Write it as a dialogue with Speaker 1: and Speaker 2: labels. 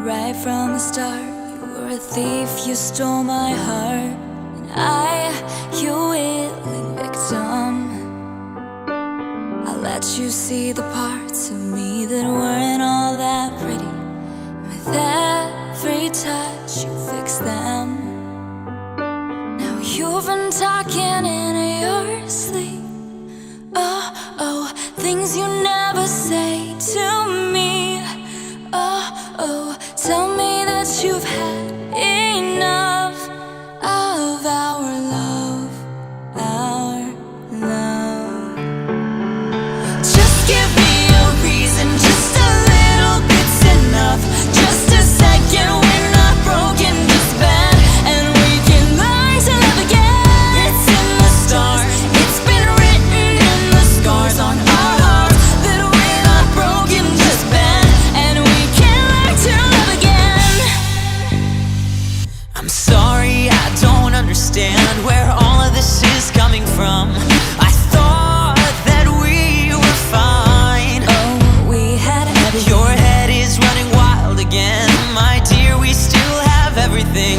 Speaker 1: Right from the start, you were a thief, you stole my heart, and your willing victim. I let you see the parts of me that weren't all that pretty. With every touch, you fixed them. Now you've been talking in your sleep. Oh, oh, things you never say to me. Oh, oh, tell me that you've had enough of our love, our love. Just give me a reason, just a little bit's enough. Just a second, we're not broken, just bad, and we can learn to love again. It's in the stars, it's been written in the scars on our hearts, that we're not broken, just bad, and we can learn to love again. I'm sorry, I don't understand where all of this is coming from. I thought that we were fine. Oh, we had everything. Your head is running wild again, my dear, we still have everything.